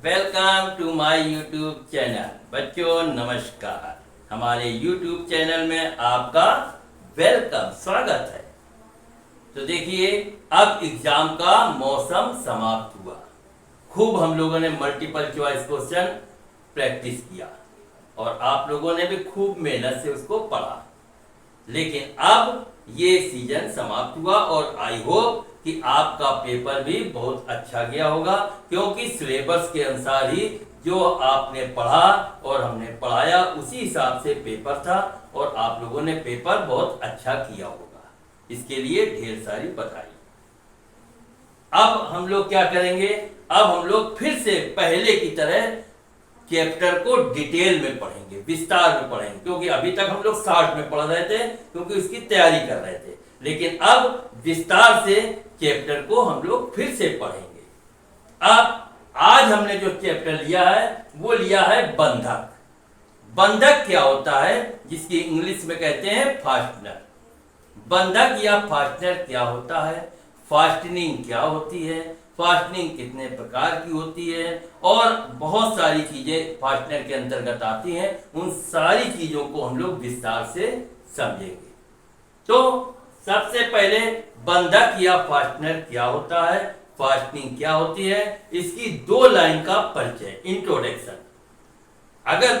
Welcome to my YouTube channel. बच्चों नमस्कार। हमारे यूट्यूब चैनल में आपका वेलकम, स्वागत है। तो देखिए, अब एग्जाम का मौसम समाप्त हुआ। खूब हम लोगों ने मल्टीपल चॉइस क्वेश्चन प्रैक्टिस किया और आप लोगों ने भी खूब मेहनत से उसको पढ़ा। लेकिन अब ये सीजन समाप्त हुआ और आई होप कि आपका पेपर भी बहुत अच्छा गया होगा, क्योंकि सिलेबस के अनुसार ही जो आपने पढ़ा और हमने पढ़ाया उसी हिसाब से पेपर था और आप लोगों ने पेपर बहुत अच्छा किया होगा। इसके लिए ढेर सारी बधाई। अब हम लोग क्या करेंगे, अब हम लोग फिर से पहले की तरह चैप्टर को डिटेल में पढ़ेंगे, विस्तार में पढ़ेंगे, क्योंकि अभी तक हम लोग शॉर्ट में पढ़ रहे थे क्योंकि उसकी तैयारी कर रहे थे। लेकिन अब विस्तार से चैप्टर को हम लोग फिर से पढ़ेंगे। अब आज हमने जो चैप्टर लिया है वो लिया है बंधक। बंधक क्या होता है, जिसकी इंग्लिश में कहते हैं फास्टनर। बंधक या फास्टनर क्या होता है, फास्टनिंग क्या होती है, फास्टनिंग कितने प्रकार की होती है और बहुत सारी चीजें फास्टनर के अंतर्गत आती हैं। उन सारी चीजों को हम लोग विस्तार से समझेंगे। तो सबसे पहले बंधक या फास्टनर क्या होता है, फास्टनिंग क्या होती है, इसकी 2 लाइन का परिचय, इंट्रोडक्शन। अगर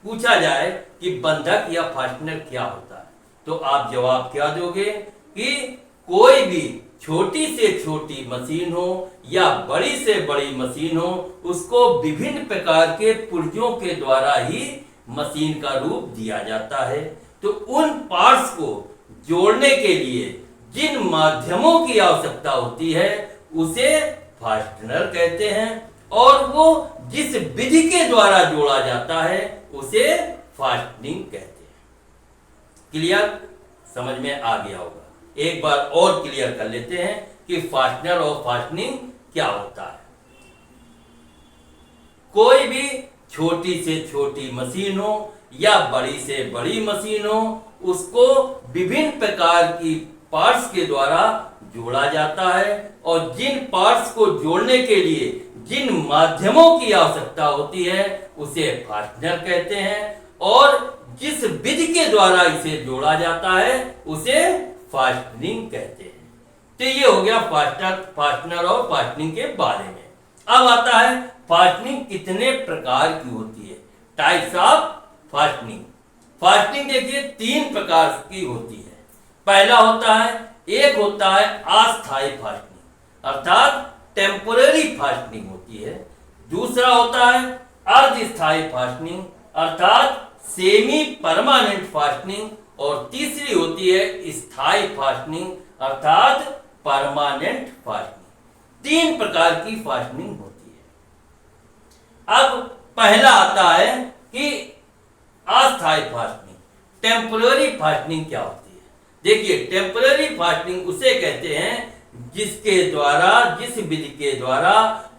पूछा जाए कि बंधक या फास्टनर क्या होता है तो आप जवाब क्या दोगे कि कोई भी छोटी से छोटी मशीन हो या बड़ी से बड़ी मशीन हो, उसको विभिन्न प्रकार के पुर्जों के द्वारा ही मशीन का रूप दिया जाता है। तो उन पार्ट्स को जोड़ने के लिए जिन माध्यमों की आवश्यकता होती है उसे फास्टनर कहते हैं और वो जिस विधि के द्वारा जोड़ा जाता है उसे फास्टनिंग कहते हैं। क्लियर, समझ में आ गया होगा। एक बार और क्लियर कर लेते हैं कि फास्टनर और फास्टनिंग क्या होता है। कोई भी छोटी से छोटी मशीन हो या बड़ी से बड़ी मशीन हो, उसको विभिन्न प्रकार की पार्ट्स के द्वारा जोड़ा जाता है और जिन पार्ट्स को जोड़ने के लिए जिन माध्यमों की आवश्यकता होती है उसे फास्टनर कहते हैं और जिस विधि के द्वारा इसे जोड़ा जाता है उसे फास्टनिंग कहते हैं। तो ये हो गया फास्टनर और फास्टनिंग के बारे में। अब आता है फास्टनिंग कितने प्रकार की होती है, टाइप्स ऑफ फास्टनिंग। फास्टनिंग देखिए 3 प्रकार की होती है। पहला होता है, एक होता है अस्थायी फास्टनिंग अर्थात टेम्पोररी फास्टनिंग होती है। दूसरा होता है अर्धस्थायी फास्टनिंग अर्थात सेमी परमानेंट फास्टनिंग और तीसरी होती है स्थायी फास्टनिंग अर्थात परमानेंट फास्टनिंग। 3 प्रकार की फास्टनिंग होती है। अब पहला आता है कि अस्थायी फास्टनिंग, टेम्पोररी फास्टनिंग क्या होती है। देखिए, टेम्पोररी फास्टनिंग उसे कहते हैं जिसके द्वारा, जिस विधि के द्वारा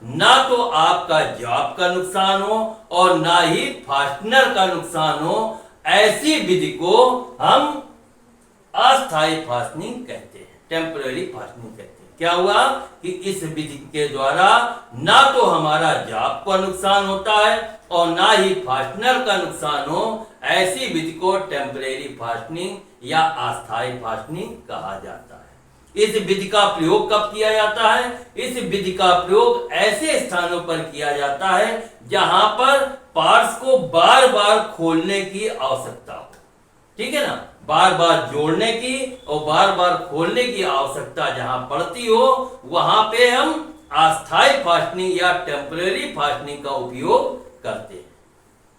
ना तो आपका जॉब का नुकसान हो और ना ही फास्टनर का नुकसान हो, ऐसी विधि को हम अस्थायी फास्टनिंग कहते हैं, टेम्पोररी फास्टनिंग कहते हैं। क्या हुआ कि इस विधि के द्वारा ना तो हमारा जॉब का नुकसान होता है और ना ही फास्टनर का नुकसान हो, ऐसी विधि को टेम्पोररी फास्टनिंग या अस्थायी फास्टनिंग कहा जाता है। इस विधि का प्रयोग कब किया जाता है, इस विधि का प्रयोग ऐसे स्थानों पर किया जाता है जहां पर पार्ट्स को बार बार खोलने की आवश्यकता हो। ठीक है ना, बार बार जोड़ने की और बार बार खोलने की आवश्यकता जहां पड़ती हो वहां पे हम अस्थायी फास्टनिंग या टेम्पोररी फास्टनिंग का उपयोग करते हैं।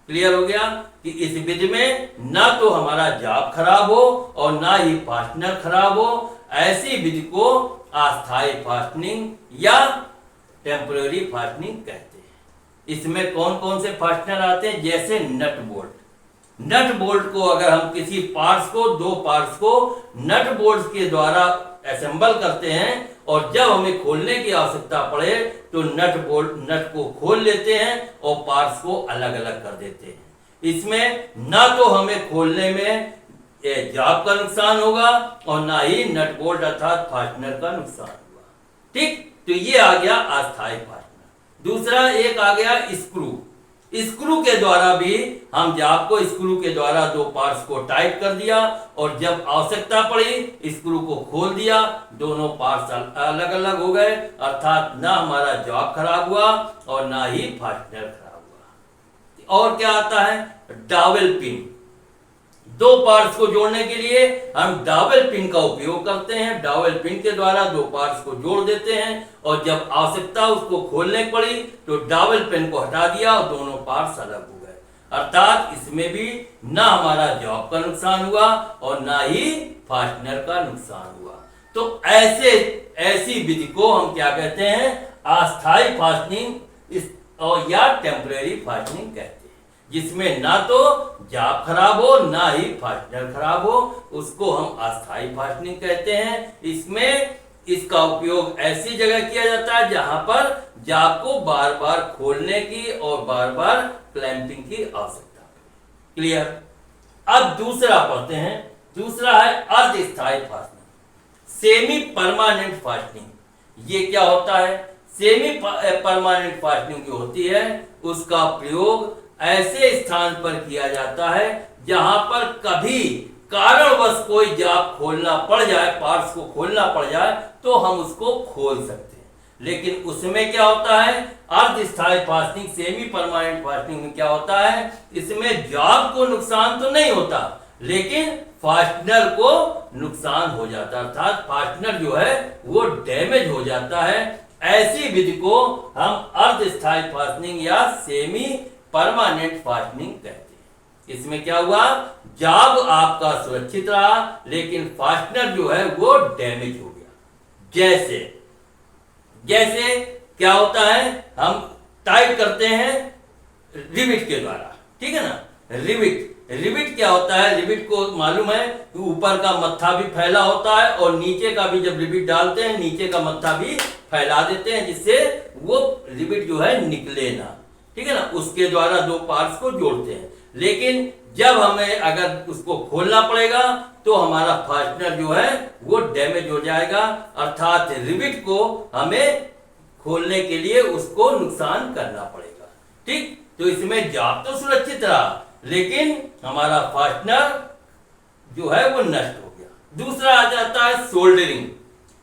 क्लियर हो गया कि इस विधि में ना तो हमारा जॉब खराब हो और ना ही फास्टनर खराब हो, ऐसी विधि को अस्थायी फास्टनिंग या टेम्पोररी फास्टनिंग कहते हैं। इसमें कौन कौन से फास्टनर आते हैं, जैसे नट बोल्ट। नट बोल्ट को अगर हम किसी पार्ट्स को, 2 पार्ट्स को नट बोल्ट के द्वारा असेंबल करते हैं और जब हमें खोलने की आवश्यकता पड़े तो नट को खोल लेते हैं और पार्ट्स को अलग अलग कर देते हैं। इसमें ना तो हमें खोलने में जॉब का नुकसान होगा और ना ही नट बोल्ट अर्थात फास्टनर का नुकसान होगा। ठीक, तो ये आ गया अस्थायी फास्टनर। दूसरा एक आ गया स्क्रू। स्क्रू के द्वारा भी हम जाप को स्क्रू के द्वारा दो पार्ट्स को टाइट कर दिया और जब आवश्यकता पड़ी स्क्रू को खोल दिया, दोनों पार्ट्स अलग अलग हो गए, अर्थात ना हमारा जॉब खराब हुआ और ना ही फास्टनर खराब हुआ। और क्या आता है, डॉवेल पिन। दो पार्ट्स को जोड़ने के लिए हम डॉवेल पिन का उपयोग करते हैं। डॉवेल पिन के द्वारा दो पार्ट्स को जोड़ देते हैं और जब आवश्यकता उसको खोलने पड़ी तो डॉवेल पिन को हटा दिया और दोनों पार्ट्स अलग हो गए। अर्थात इसमें भी ना हमारा जॉब का नुकसान हुआ और ना ही फास्टनर का नुकसान हुआ। तो ऐसी विधि को हम क्या कहते हैं, अस्थायी फास्टनिंग और या टेम्परेरी फास्टनिंग कहते हैं, जिसमें ना तो जाप खराब हो ना ही फास्टनर खराब हो, उसको हम अस्थायी फास्टनिंग कहते हैं। इसमें इसका उपयोग ऐसी जगह किया जाता है जहां पर जाप को बार बार खोलने की और बार बार क्लैंपिंग की आवश्यकता है। क्लियर। अब दूसरा पढ़ते हैं। दूसरा है अर्धस्थायी फास्टनिंग, सेमी परमानेंट फास्टनिंग। ये क्या होता है, सेमी परमानेंट फास्टनिंग जो होती है उसका प्रयोग ऐसे स्थान पर किया जाता है जहां पर कभी कारणवश कोई जाप खोलना पड़ जाए, पार्ट्स को खोलना पड़ जाए तो हम उसको खोल सकते हैं। लेकिन उसमें क्या होता है, अर्धस्थायी फास्टनिंग, सेमी परमानेंट फास्टनिंग में क्या होता है, इसमें जाप को नुकसान तो नहीं होता लेकिन फास्टनर को नुकसान हो जाता है, अर्थात फास्टनर जो है वो डैमेज हो जाता है। ऐसी विधि को हम अर्धस्थायी फास्टनिंग या सेमी परमानेंट फास्टनिंग कहते हैं। इसमें क्या हुआ, जाब आपका सुरक्षित रहा लेकिन फास्टनर जो है वो डैमेज हो गया। जैसे क्या होता है, हम टाइट करते हैं रिविट के द्वारा, ठीक है ना। रिविट क्या होता है, रिविट को मालूम है कि ऊपर का मत्था भी फैला होता है और नीचे का भी, जब रिविट डालते हैं नीचे का मत्था भी फैला देते हैं जिससे वो रिविट जो है निकले ना, ठीक है ना। उसके द्वारा दो पार्ट्स को जोड़ते हैं। लेकिन जब हमें अगर उसको खोलना पड़ेगा तो हमारा फास्टनर जो है वो डैमेज हो जाएगा, अर्थात रिविट को हमें खोलने के लिए उसको नुकसान करना पड़ेगा, ठीक। तो इसमें जाप तो सुरक्षित रहा लेकिन हमारा फास्टनर जो है वो नष्ट हो गया। दूसरा आ जाता है सोल्डरिंग।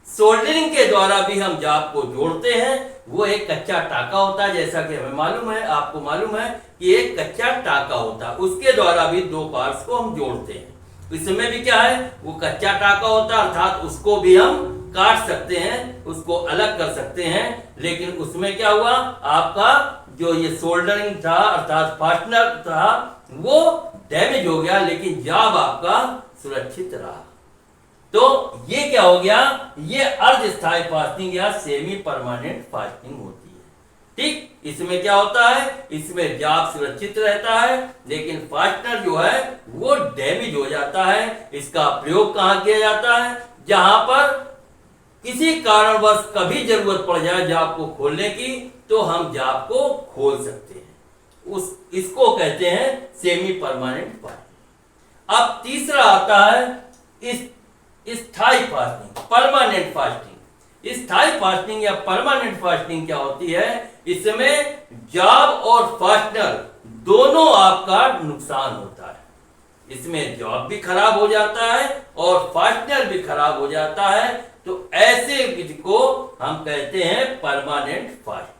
सोल्डरिंग के द्वारा भी हम जाप को जोड़ते हैं। वो एक कच्चा टाका होता है, जैसा कि हमें मालूम है, आपको मालूम है कि एक कच्चा टाका होता है, उसके द्वारा भी दो पार्ट्स को हम जोड़ते हैं। इसमें भी क्या है, वो कच्चा टाका होता है, अर्थात उसको भी हम काट सकते हैं, उसको अलग कर सकते हैं। लेकिन उसमें क्या हुआ, आपका जो ये सोल्डरिंग था अर्थात फास्टनर था वो डैमेज हो गया लेकिन जाब आपका सुरक्षित रहा। तो ये क्या हो गया, ये अर्धस्थायी फास्टनिंग या सेमी परमानेंट फास्टनिंग होती है, ठीक। इसमें क्या होता है, इसमें जाप सुरक्षित रहता है लेकिन फास्टनर जो है वो डैमेज हो जाता है। इसका प्रयोग कहां किया जाता है, जहां पर किसी कारणवश कभी जरूरत पड़ जाए जाप को खोलने की तो हम जाप को खोल सकते हैं, इसको कहते हैं सेमी परमानेंट फास्टिंग। अब तीसरा आता है स्थायी फास्टिंग, परमानेंट फास्टिंग। स्थायी फास्टिंग या परमानेंट फास्टिंग क्या होती है, इसमें जॉब और फास्टनर दोनों आपका नुकसान होता है। इसमें जॉब भी खराब हो जाता है और फास्टनर भी खराब हो जाता है। तो ऐसे विधि को हम कहते हैं परमानेंट फास्टिंग,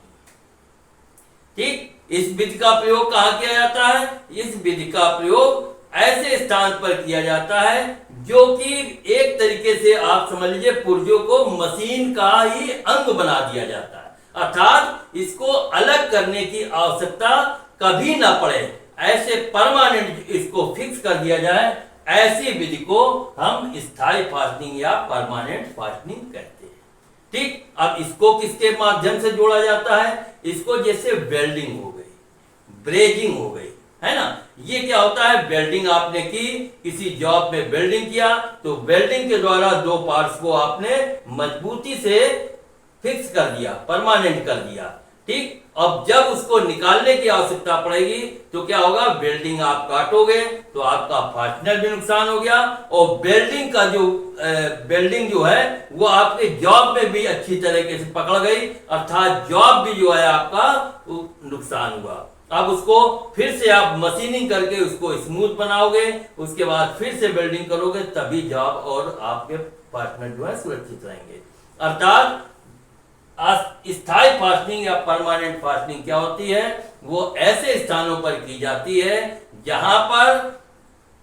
ठीक। इस विधि का प्रयोग कहां किया जाता है, इस विधि का प्रयोग ऐसे स्थान पर किया जाता है जो कि एक तरीके से आप समझ लीजिए पुर्जों को मशीन का ही अंग बना दिया जाता है, अर्थात इसको अलग करने की आवश्यकता कभी ना पड़े, ऐसे परमानेंट इसको फिक्स कर दिया जाए। ऐसी विधि को हम स्थायी फास्टिंग या परमानेंट फास्टिंग कहते हैं, ठीक। अब इसको किसके माध्यम से जोड़ा जाता है, इसको जैसे वेल्डिंग हो गई, ब्रेजिंग हो गई, है ना। ये क्या होता है, वेल्डिंग आपने की, किसी जॉब में वेल्डिंग किया तो वेल्डिंग के द्वारा दो पार्ट्स को आपने मजबूती से फिक्स कर दिया, परमानेंट कर दिया। ठीक। अब जब उसको निकालने की आवश्यकता पड़ेगी तो क्या होगा, वेल्डिंग आप काटोगे तो आपका फास्टनर भी नुकसान हो गया, और वेल्डिंग का जो वेल्डिंग जो है वो आपके जॉब में भी अच्छी तरीके से पकड़ गई, अर्थात जॉब भी जो है आपका नुकसान हुआ। अब उसको फिर से आप मशीनिंग करके उसको स्मूथ बनाओगे, उसके बाद फिर से वेल्डिंग करोगे, तभी जॉब और आपके पार्टनर जो है सुरक्षित रहेंगे। अर्थात स्थायी फास्टनिंग या परमानेंट फास्टनिंग क्या होती है, वो ऐसे स्थानों पर की जाती है जहां पर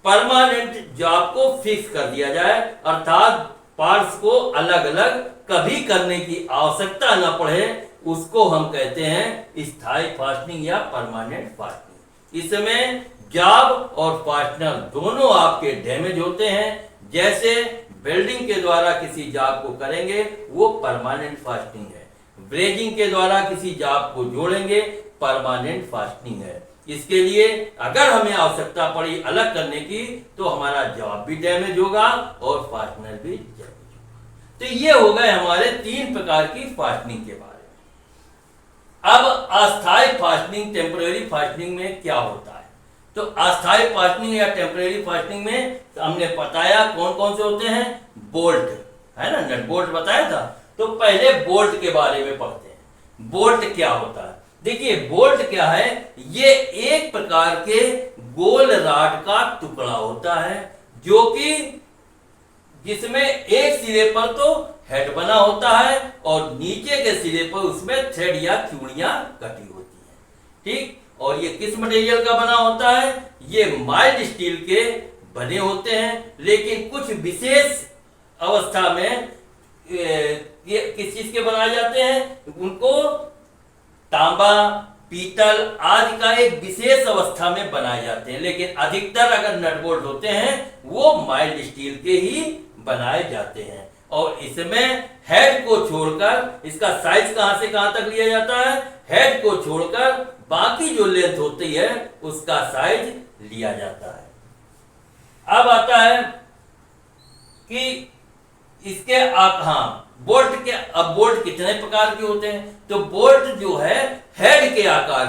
परमानेंट जॉब को फिक्स कर दिया जाए, अर्थात पार्ट्स को अलग अलग कभी करने की आवश्यकता न पड़े, उसको हम कहते हैं स्थायी फास्टनिंग या परमानेंट फास्टनिंग। इसमें जॉब और फास्टनर दोनों आपके डैमेज होते हैं। जैसे वेल्डिंग के द्वारा किसी जॉब को करेंगे वो परमानेंट फास्टनिंग है, ब्रेजिंग के द्वारा किसी जॉब को जोड़ेंगे परमानेंट फास्टनिंग है। इसके लिए अगर हमें आवश्यकता पड़ी अलग करने की तो हमारा जॉब भी डैमेज होगा और फास्टनर भी डैमेज होगा। तो ये हो गए हमारे 3 प्रकार की फास्टनिंग के बारे में। अब अस्थायी फास्टनिंग, टेम्परेरी फास्टनिंग में क्या होता है? तो अस्थायी फास्टनिंग या टेम्परेरी फास्टनिंग में हमने बताया कौन कौन से होते हैं, बोल्ट है ना, नट बोल्ट बताया था। तो पहले बोल्ट के बारे में पढ़ते हैं। बोल्ट क्या होता है? देखिए बोल्ट क्या है, ये एक प्रकार के गोल राड का टुकड़ा होता है जो कि जिसमें एक सिरे पर तो हेड बना होता है और नीचे के सिरे पर उसमें थ्रेड या चूड़ियां कटी होती हैं, ठीक। और ये किस मटेरियल का बना होता है? ये माइल्ड स्टील के बने होते हैं, लेकिन कुछ विशेष अवस्था में ये किस चीज के बनाए जाते हैं? उनको तांबा, पीतल आदि का एक विशेष अवस्था में बनाए जाते हैं, लेकिन अधिकतर अगर नट बोल्ट होते हैं वो माइल्ड स्टील के ही बनाए जाते हैं। और इसमें हेड को छोड़कर, इसका साइज कहां से कहां तक लिया जाता है? हेड को छोड़कर बाकी जो लेंथ होती है उसका साइज लिया जाता है। अब आता है कि इसके बोल्ट के, अब बोल्ट कितने प्रकार के होते हैं? तो बोल्ट जो है हेड के आकार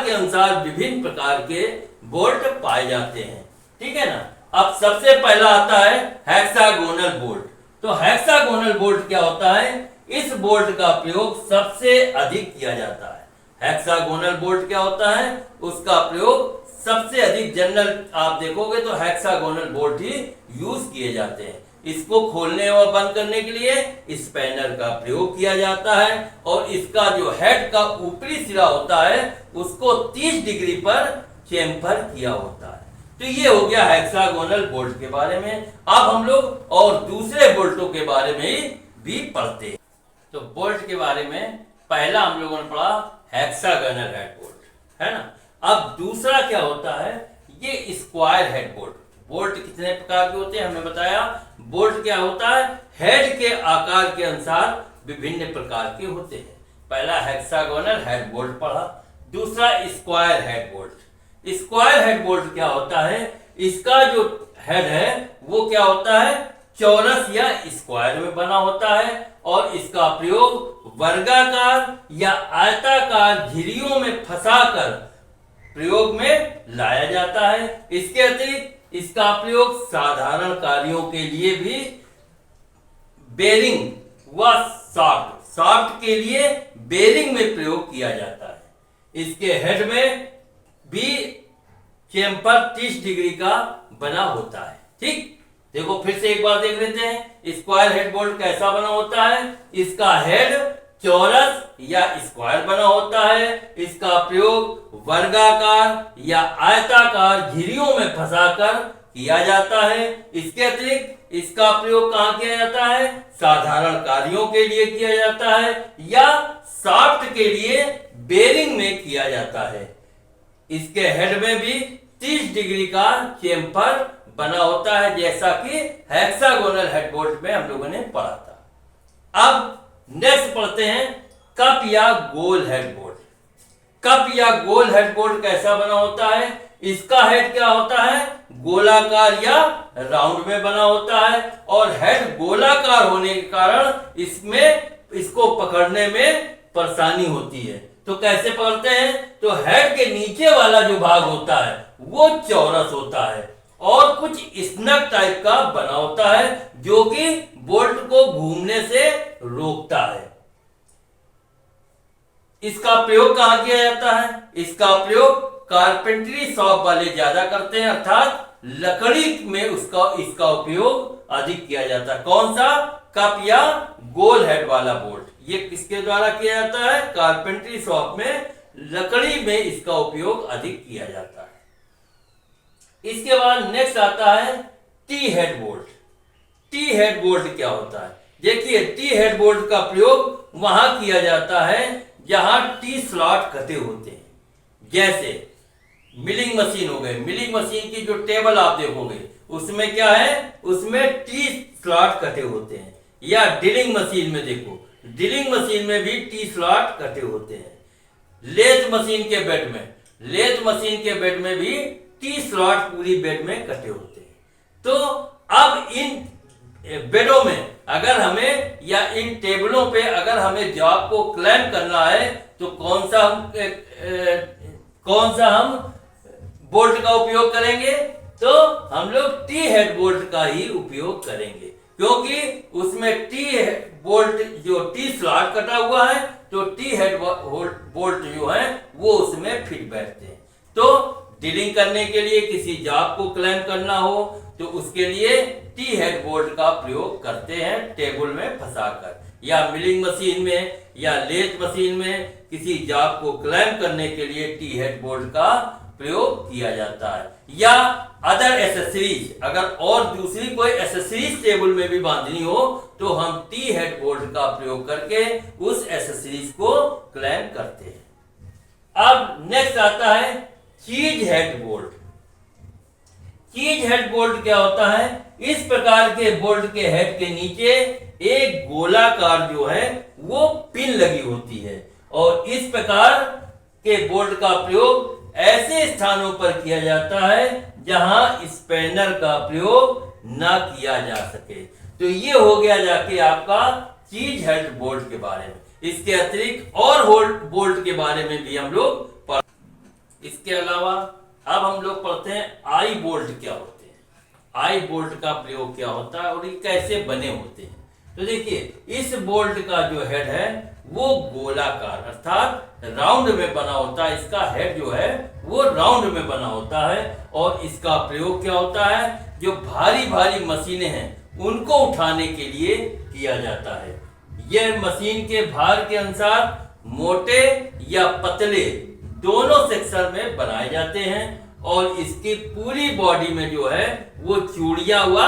के अनुसार विभिन्न प्रकार के बोल्ट पाए जाते हैं, ठीक है ना। अब सबसे पहला आता है हेक्सागोनल बोल्ट। तो हेक्सागोनल बोल्ट क्या होता है? इस बोल्ट का प्रयोग सबसे अधिक किया जाता है। हेक्सागोनल बोल्ट क्या होता है? उसका प्रयोग सबसे अधिक, जनरल आप देखोगे तो हेक्सागोनल बोल्ट ही यूज किए जाते हैं। इसको खोलने और बंद करने के लिए स्पैनर का प्रयोग किया जाता है, और इसका जो हेड का ऊपरी सिरा होता है उसको 30 डिग्री पर चेम्फर किया होता है। तो ये हो गया हेक्सागोनल बोल्ट के बारे में। अब हम लोग और दूसरे बोल्टों के बारे में भी पढ़ते हैं। तो बोल्ट के बारे में पहला हम लोगों ने पढ़ा हेक्सागोनल हेड बोल्ट, है ना। अब दूसरा क्या होता है? ये स्क्वायर हेड बोल्ट। बोल्ट कितने प्रकार के होते हैं हमने बताया। बोल्ट क्या होता है? हेड के आकार के अनुसार विभिन्न प्रकार के होते हैं। पहला हेक्सागोनल हेड बोल्ट पढ़ा, दूसरा square head bolt. Square head bolt क्या होता है? इसका जो हेड है वो क्या होता है? चौरस या स्क्वायर में बना होता है, और इसका प्रयोग वर्गाकार या आयताकार झिर्रियों में फंसाकर प्रयोग में लाया जाता है। इसके अतिरिक्त इसका प्रयोग साधारण कार्यों के लिए भी, बेरिंग व शाफ्ट के लिए बेरिंग में प्रयोग किया जाता है। इसके हेड में भी चेम्पर 30 डिग्री का बना होता है, ठीक। देखो फिर से एक बार देख लेते हैं स्क्वायर हेड बोल्ट कैसा बना होता है। इसका हेड चौरस या स्क्वायर बना होता है। इसका प्रयोग वर्गाकार या आयताकार झिर्रियों में फंसाकर किया जाता है। इसके अतिरिक्त इसका प्रयोग कहां किया जाता है? साधारण कार्यों के लिए किया जाता है, या शाफ्ट के लिए बेरिंग में किया जाता है। इसके हेड में भी 30 डिग्री का चेम्फर बना होता है, जैसा कि हेक्सागोनल हेड बोल्ट में हम लोगों ने पढ़ा था। अब नेक्स्ट पढ़ते हैं कप या गोल हेड बोल्ट। कप या गोल हेड बोल्ट कैसा बना होता है? इसका हेड क्या होता है? गोलाकार या राउंड में बना होता है, और हेड गोलाकार होने के कारण इसमें इसको पकड़ने में परेशानी होती है। तो कैसे पकड़ते हैं? तो हेड के नीचे वाला जो भाग होता है वो चौरस होता है और कुछ स्नग टाइप का बना होता है जो कि बोल्ट को घूमने से रोकता है। इसका प्रयोग कहां किया जाता है? इसका प्रयोग कारपेंटरी शॉप वाले ज्यादा करते हैं, अर्थात लकड़ी में इसका उपयोग अधिक किया जाता है। कौन सा? कप या गोल हेड वाला बोल्ट। ये किसके द्वारा किया जाता है? कारपेंटरी शॉप में लकड़ी में इसका उपयोग अधिक किया जाता है। इसके बाद नेक्स्ट आता है T head bolt. T head bolt क्या होता है? देखिए, टी हेड बोल्ट का प्रयोग वहां किया जाता है जहां टी स्लॉट कटे होते हैं। जैसे मिलिंग मशीन हो गए, मिलिंग मशीन की जो टेबल आप देखोगे उसमें क्या है? उसमें टी स्लॉट कटे होते हैं। या ड्रिलिंग मशीन में देखो, ड्रिलिंग मशीन में भी टी स्लॉट कटे होते हैं। लेथ मशीन के बेड में, लेथ मशीन के बेड में भी टी स्लॉट पूरी बेड में कटे होते हैं। तो अब इन बेडों में अगर हमें या इन टेबलों पे अगर हमें जॉब को क्लैम करना है तो कौन सा हम बोल्ट का उपयोग करेंगे? तो हम लोग टी हेड बोल्ट का ही उपयोग करेंगे, क्योंकि उसमें टी बोल्ट जो टी स्लॉट कटा हुआ है तो टी हेड बोल्ट जो है वो उसमें फिट बैठते हैं। तो ड्रिलिंग करने के लिए, किसी जॉब को क्लैम करना हो तो उसके लिए टी हेड बोल्ट का प्रयोग करते हैं टेबल में फंसाकर, या मिलिंग मशीन में या लेथ मशीन में किसी जॉब को क्लैम करने के लिए टी हेड बोल्ट का प्रयोग किया जाता है। या अदर एसेसरीज, अगर और दूसरी कोई एसेसरीज टेबल में भी बांधनी हो तो हम टी हेड बोल्ट का प्रयोग करके उस एसेसरीज को क्लैम करते हैं। अब नेक्स्ट आता है चीज हेड बोल्ट। चीज हेड बोल्ट क्या होता है? इस प्रकार के बोल्ट के हेड के नीचे एक गोलाकार जो है वो पिन लगी होती है और इस प्रकार के बोल्ट का प्रयोग ऐसे स्थानों पर किया जाता है जहां स्पैनर का प्रयोग ना किया जा सके। तो ये हो गया जाके आपका चीज हेड बोल्ट के बारे में। इसके अतिरिक्त और बोल्ट के बारे में भी हम लोग इसके अलावा अब हम लोग पढ़ते हैं आई बोल्ट क्या होते हैं, आई बोल्ट का प्रयोग क्या होता है और ये कैसे बने होते हैं। तो देखिए, इस बोल्ट का जो हेड है वो गोलाकार अर्थात राउंड में बना होता है। इसका हेड जो है वो राउंड में बना होता है और इसका प्रयोग क्या होता है? जो भारी भारी मशीनें हैं उनको उठाने के लिए किया जाता है। यह मशीन के भार के अनुसार मोटे या पतले दोनों सेक्शन में बनाए जाते हैं और इसकी पूरी बॉडी में जो है वो चूड़ियां हुआ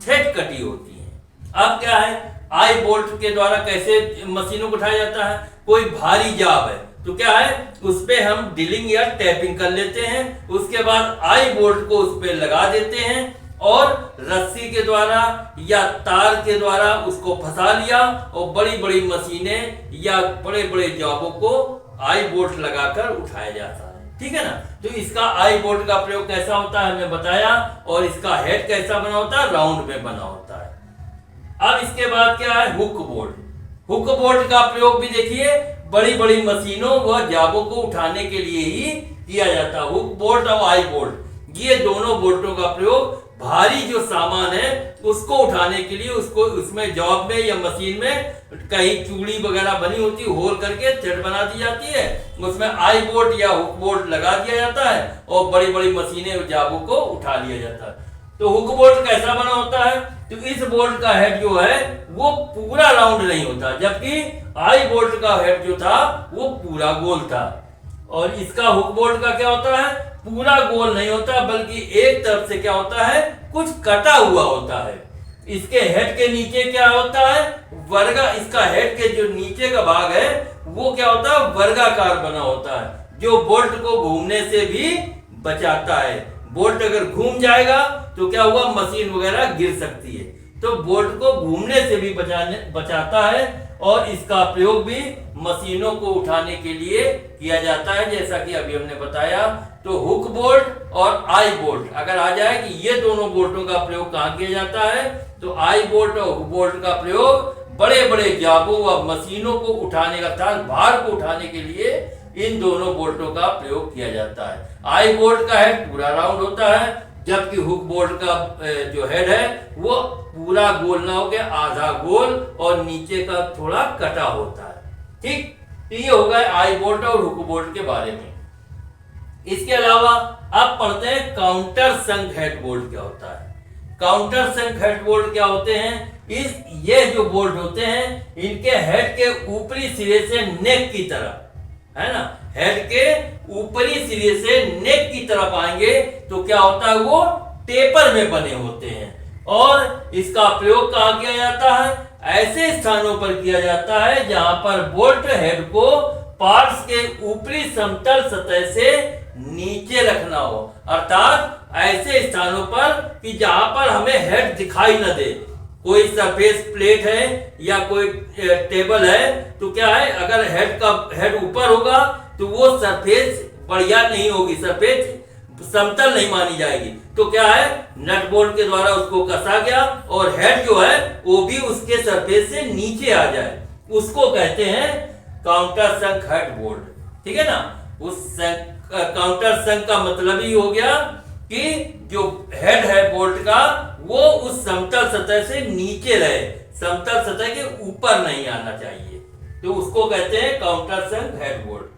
थ्रेड कटी होती हैं। अब क्या है, आई बोल्ट के द्वारा कैसे मशीनों को उठाया जाता है? कोई भारी जॉब है तो क्या है, उस पे हम ड्रिलिंग या टैपिंग कर लेते हैं, उसके बाद आई बोल्ट को उस पे लगा देते हैं और रस्सी के द्वारा या तार के द्वारा उसको फंसा लिया और बड़ी बड़ी मशीनें या बड़े बड़े जॉबों को आई बोल्ट लगाकर उठाया जाता है। ठीक है ना? तो इसका आई बोल्ट का प्रयोग कैसा होता है हमने बताया और इसका हेड कैसा बना होता है? राउंड में बना होता है। अब इसके बाद क्या है? Hook bolt. हुक बोल्ट का प्रयोग भी देखिए बड़ी बड़ी मशीनों व जॉबों को उठाने के लिए ही किया जाता है। हुक बोल्ट और आई बोल्ट ये दोनों बोल्टों का प्रयोग भारी जो सामान है उसको उठाने के लिए, उसको उसमें जॉब में या मशीन में कहीं चूड़ी वगैरह बनी होती है, होल करके थ्रेड बना दी जाती है, उसमें आई बोल्ट या हुक बोल्ट लगा दिया जाता है और बड़ी बड़ी मशीनें जॉबों को उठा लिया जाता है। तो हुक बोल्ट कैसा बना होता है? तो इस बोल्ट का हेड जो है वो पूरा राउंड नहीं होता, जबकि आई बोल्ट का हेड जो था वो पूरा गोल था। और इसका हुक बोल्ट का क्या होता है? पूरा गोल नहीं होता, बल्कि एक तरफ से क्या होता है, कुछ कटा हुआ होता है। इसके हेड के नीचे क्या होता है? वर्गा, इसका हेड के जो नीचे का भाग है वो क्या होता है? वर्गाकार बना होता है, जो बोल्ट को घूमने से भी बचाता है। बोल्ट अगर घूम जाएगा तो क्या हुआ, मशीन वगैरह गिर सकती है, तो बोल्ट को घूमने से भी बचाता है। और इसका प्रयोग भी मशीनों को उठाने के लिए किया जाता है, जैसा कि अभी हमने बताया। तो हुक बोल्ट और आई बोल्ट अगर आ जाए कि ये दोनों बोल्टों का प्रयोग कहाँ किया जाता है, तो आई बोल्ट और हुक बोल्ट का प्रयोग बड़े बड़े जागों व मशीनों को उठाने का अर्थात भार को उठाने के लिए इन दोनों बोल्टों का प्रयोग किया जाता है। आई बोल्ट का हेड पूरा राउंड होता है, जबकि हुक बोल्ट का जो हेड है वो पूरा गोल ना होकर आधा गोल और नीचे का थोड़ा कटा होता है। ठीक, तो ये हो गया आई बोल्ट और हुक बोल्ट के बारे में। इसके अलावा अब पढ़ते हैं काउंटर संक हेड बोल्ट क्या होता है। काउंटर संक हेड बोल्ट क्या होते हैं? ये जो बोल्ट होते हैं इनके हेड के ऊपरी सिरे से नेक की तरफ, है ना, हेड के ऊपरी सिरे से नेक की तरफ आएंगे तो क्या होता है, वो टेपर में बने होते हैं। और इसका प्रयोग कहाँ किया जाता है? ऐसे स्थानों पर किया जाता है जहां पर बोल्ट हेड को पार्ट्स के ऊपरी समतल सतह से नीचे रखना हो, अर्थात ऐसे स्थानों पर कि जहां पर हमें हेड दिखाई न दे। कोई सरफेस प्लेट है या कोई टेबल है तो क्या है, अगर हेड ऊपर होगा तो वो सरफेस बढ़िया नहीं होगी, सरफेस समतल नहीं मानी जाएगी। तो क्या है, नट बोल्ट के द्वारा उसको कसा गया और हेड जो है वो भी उसके सरफेस से नीचे आ जाए, उसको कहते हैं काउंटर संक हेड बोल्ट। ठीक है ना। उस काउंटर संक का मतलब ही हो गया कि जो हेड है बोल्ट का वो उस समतल सतह से नीचे रहे, समतल सतह के ऊपर नहीं आना चाहिए, तो उसको कहते हैं काउंटर संक हेड बोल्ट।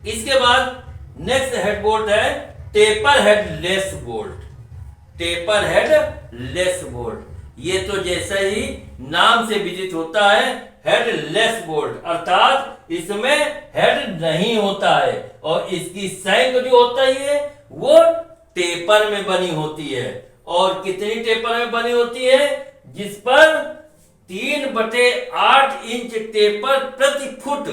इसके बाद नेक्स्ट हेड बोल्ट है taper head less bolt. Taper head less bolt, ये तो जैसे ही नाम से विदित होता है, हेड लेस बोल्ट, अर्थात इसमें हेड नहीं होता है और इसकी सैंक जो होता है वो टेपर में बनी होती है। और कितनी टेपर में बनी होती है? जिस पर 3/8 इंच टेपर प्रति फुट,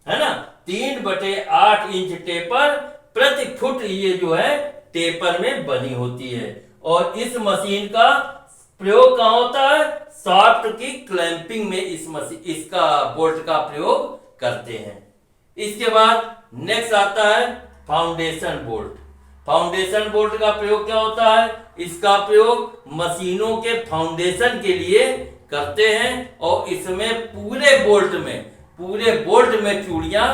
है ना, 3/8 इंच टेपर प्रति फुट ये जो है टेपर में बनी होती है। और इस मशीन का प्रयोग कहाँ होता है? शाफ्ट की क्लैंपिंग में इसका बोल्ट का प्रयोग करते हैं। इसके बाद नेक्स्ट आता है फाउंडेशन बोल्ट। फाउंडेशन बोल्ट का प्रयोग क्या होता है? इसका प्रयोग मशीनों के फाउंडेशन के लिए करते हैं और इसमें पूरे बोल्ट में चूड़ियां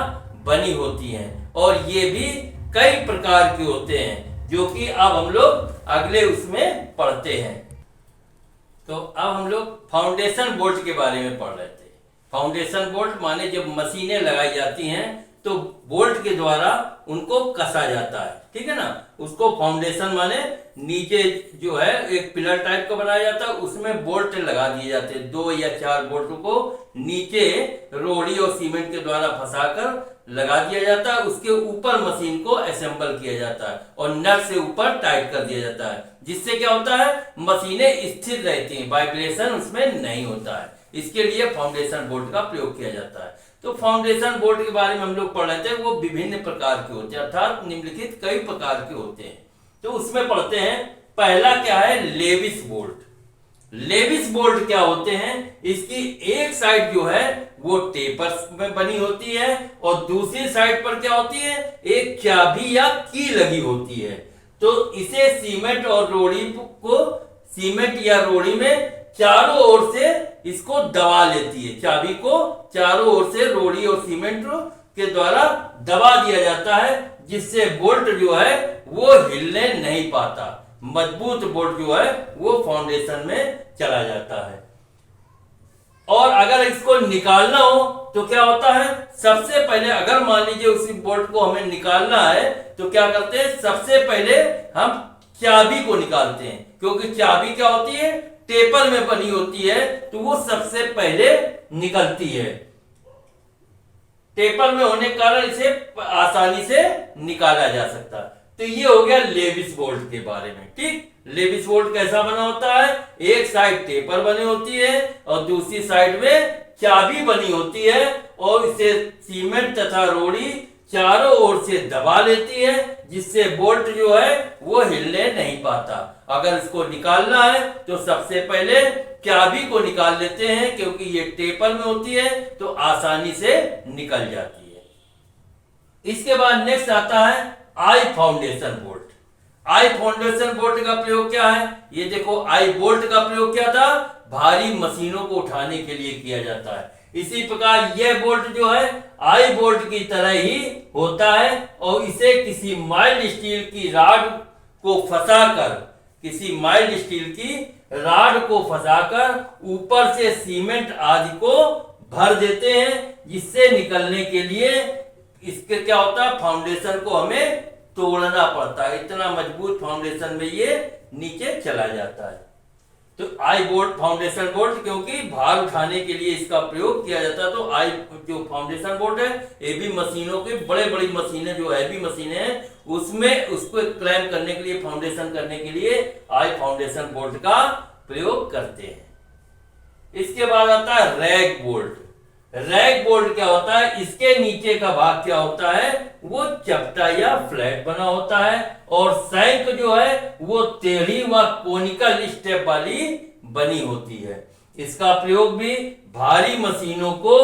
बनी होती हैं और ये भी कई प्रकार के होते हैं जो कि अब हम लोग अगले उसमें पढ़ते हैं। तो अब हम लोग फाउंडेशन बोल्ट के बारे में पढ़ रहे थे। फाउंडेशन बोल्ट माने जब मशीनें लगाई जाती हैं तो बोल्ट के द्वारा उनको कसा जाता है, ठीक है ना। उसको फाउंडेशन माने नीचे जो है एक पिलर टाइप का बनाया जाता है, उसमें बोल्ट लगा दिए जाते हैं। 2 या 4 बोल्ट को नीचे रोड़ी और सीमेंट के द्वारा फंसाकर लगा दिया जाता है, उसके ऊपर मशीन को असेंबल किया जाता है और नट से ऊपर टाइट कर दिया जाता है, जिससे क्या होता है, मशीनें स्थिर रहती हैं, वाइब्रेशन उसमें नहीं होता है। इसके लिए फाउंडेशन बोल्ट का प्रयोग किया जाता है। तो फाउंडेशन बोल्ट के बारे में हम लोग पढ़ रहे थे, वो विभिन्न प्रकार के होते हैं, अर्थात निम्नलिखित कई प्रकार के होते हैं। तो उसमें पढ़ते हैं, पहला क्या है, लेविस बोल्ट। लेविस बोल्ट क्या होते हैं? इसकी एक साइड जो है वो टेपर में बनी होती है और दूसरी साइड पर क्या होती है, एक चाबी या की लगी होती है। तो इसे सीमेंट और रोड़ी को, सीमेंट या रोड़ी में चारों ओर से इसको दबा लेती है, चाबी को चारों ओर से रोड़ी और सीमेंट के द्वारा दबा दिया जाता है, जिससे बोल्ट जो है वो हिलने नहीं पाता, मजबूत बोल्ट जो है वो फाउंडेशन में चला जाता है। और अगर इसको निकालना हो तो क्या होता है, सबसे पहले अगर मान लीजिए उसी बोल्ट को हमें निकालना है तो क्या करते हैं, सबसे पहले हम चाबी को निकालते हैं, क्योंकि चाबी क्या होती है, टेपर में बनी होती है, तो वो सबसे पहले निकलती है। टेपर में होने के कारण इसे आसानी से निकाला जा सकता है। तो ये हो गया लेविस बोल्ट के बारे में। ठीक, लेविस बोल्ट कैसा बना होता है, एक साइड टेपर बनी होती है और दूसरी साइड में चाबी बनी होती है और इसे सीमेंट तथा रोड़ी चारों ओर से दबा लेती है, जिससे बोल्ट जो है वो हिलने नहीं पाता। अगर इसको निकालना है तो सबसे पहले चाबी को निकाल लेते हैं, क्योंकि ये टेपर में होती है तो आसानी से निकल जाती है। इसके बाद नेक्स्ट आता है आई foundation bolt. Eye foundation bolt का प्रयोग क्या है, ये देखो, आई बोल्ट का प्रयोग क्या था, भारी मशीनों को उठाने के लिए किया जाता है। इसी प्रकार यह बोल्ट जो है आई बोल्ट की तरह ही होता है और इसे किसी माइल्ड स्टील की राड को फंसाकर, किसी माइल्ड स्टील की राड को फंसाकर ऊपर से सीमेंट आदि को भर देते हैं, जिससे निकलने के लिए इसके क्या होता है, फाउंडेशन को हमें तोड़ना पड़ता है। इतना मजबूत फाउंडेशन में ये नीचे चला जाता है। तो आई बोल्ट फाउंडेशन बोल्ट, क्योंकि भार उठाने के लिए इसका प्रयोग किया जाता है। तो आई जो फाउंडेशन बोल्ट है ये भी मशीनों के बड़े बड़ी मशीनें जो हैवी मशीनें हैं उसमें उसको क्लैम करने के लिए, फाउंडेशन करने के लिए आई फाउंडेशन बोल्ट का प्रयोग करते हैं। इसके बाद आता है रैग बोल्ट। रैग बोल्ट क्या होता है, इसके नीचे का भाग क्या होता है, वो चपटा या फ्लैट बना होता है और सैंक जो है वो टेढ़ी व कोनिकल स्टेप वाली बनी होती है। इसका प्रयोग भी भारी मशीनों को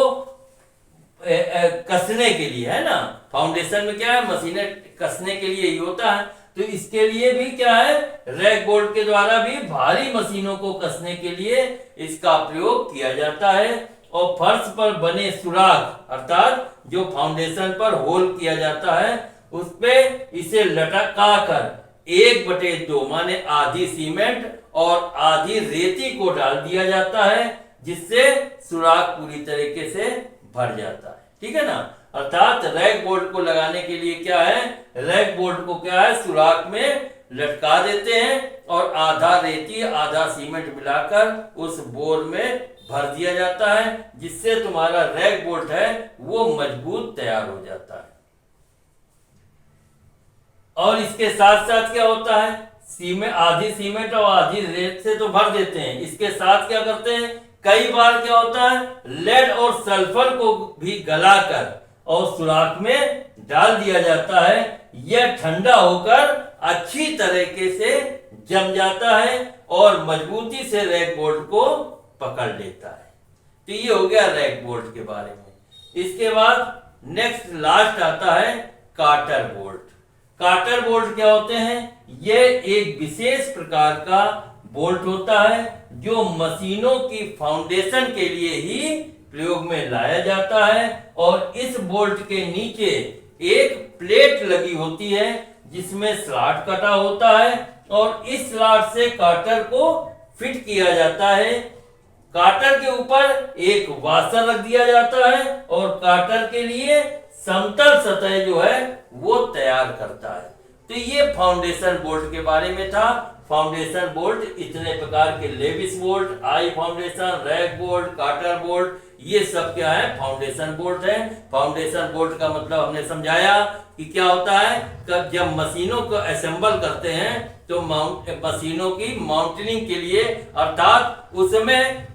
कसने के लिए है ना, फाउंडेशन में क्या है, मशीनें कसने के लिए ही होता है। तो इसके लिए भी क्या है, रैग बोल्ट के द्वारा भी भारी मशीनों को कसने के लिए इसका प्रयोग किया जाता है। और फर्श पर बने सुराख अर्थात जो फाउंडेशन पर होल किया जाता है उस पे इसे लटका कर 1/2 माने आधी सीमेंट और आधी रेती को डाल दिया जाता है, जिससे सुराख पूरी तरीके से भर जाता है। ठीक है ना, अर्थात रैग बोल्ट को लगाने के लिए क्या है, रैग बोल्ट को क्या है, सुराख में लटका देते हैं और आधा रेती आधा सीमेंट मिलाकर उस बोर में भर दिया जाता है, जिससे तुम्हारा रैग बोल्ट है वो मजबूत तैयार हो जाता है। और इसके साथ साथ क्या होता है, आधी सीमेंट और आधी रेत से तो भर देते हैं, इसके साथ क्या करते हैं, कई बार क्या होता है, लेड और सल्फर को भी गलाकर और सुराख में डाल दिया जाता है। यह ठंडा होकर अच्छी तरीके से जम जाता है और मजबूती से रैग बोल्ट को पकड़ लेता है। तो ये हो गया रैग बोल्ट के बारे में। इसके बाद नेक्स्ट लास्ट आता है काटर बोल्ट। काटर बोल्ट क्या होते हैं, ये एक विशेष प्रकार का बोल्ट होता है जो मशीनों की फाउंडेशन के लिए ही प्रयोग में लाया जाता है। और इस बोल्ट के नीचे एक प्लेट लगी होती है जिसमें स्लॉट कटा होता है और इस स्लॉट से काटर को फिट किया जाता है। काटर के ऊपर एक वाशर रख दिया जाता है और काटर के लिए समतल सतह जो है वो तैयार करता है। तो ये फाउंडेशन बोल्ट के बारे में था। फाउंडेशन बोल्ट इतने प्रकार के, Lewis bolt, eye foundation, rag bolt, cotter bolt, ये सब क्या है, फाउंडेशन बोल्ट है। फाउंडेशन बोल्ट का मतलब हमने समझाया कि क्या होता है, जब मशीनों को असेंबल करते हैं तो मशीनों की माउंटिंग के लिए, अर्थात उसमें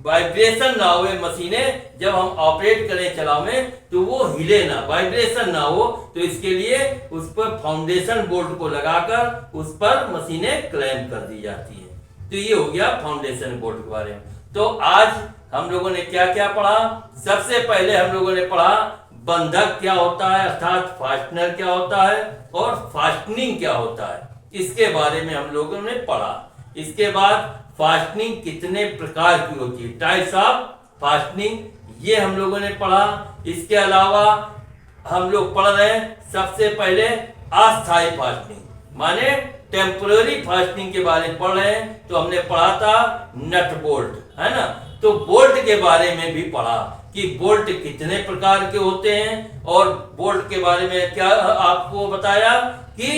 वाइब्रेशन ना हो, मशीनें जब हम ऑपरेट करें चलावें तो वो हिले ना, वाइब्रेशन ना हो, तो इसके लिए उस पर फाउंडेशन बोल्ट को लगाकर उस पर मशीनें क्लैंप कर दी जाती है। तो ये हो गया फाउंडेशन बोल्ट के बारे में। तो आज हम लोगों ने क्या क्या पढ़ा, सबसे पहले हम लोगों ने पढ़ा बंधक क्या होता है, अर्थात फास्टनर क्या होता है और फास्टनिंग क्या होता है, इसके बारे में हम लोगों ने पढ़ा। इसके बाद फास्टनिंग कितने प्रकार की होती है, टाइप्स ऑफ फास्टनिंग, ये हम लोगों ने पढ़ा। इसके अलावा हम लोग पढ़ रहे हैं सबसे पहले अस्थायी फास्टनिंग माने टेम्पररी फास्टनिंग के बारे में पढ़ रहे हैं। तो हमने पढ़ा था नट बोल्ट, है ना, तो बोल्ट के बारे में भी पढ़ा कि बोल्ट कितने प्रकार के होते हैं और बोल्ट के बारे में क्या आपको बताया कि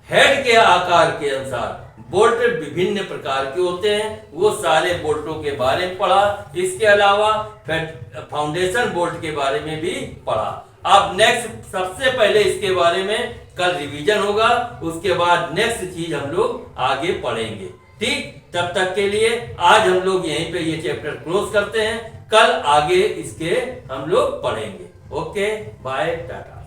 हेड के आकार के अनुसार बोल्ट विभिन्न प्रकार के होते हैं, वो सारे बोल्टों के बारे में पढ़ा। इसके अलावा फाउंडेशन बोल्ट के बारे में भी पढ़ा। अब नेक्स्ट सबसे पहले इसके बारे में कल रिवीजन होगा, उसके बाद नेक्स्ट चीज हम लोग आगे पढ़ेंगे। ठीक, तब तक के लिए आज हम लोग यहीं पे ये चैप्टर क्लोज करते हैं, कल आगे इसके हम लोग पढ़ेंगे। Okay, bye, Tata.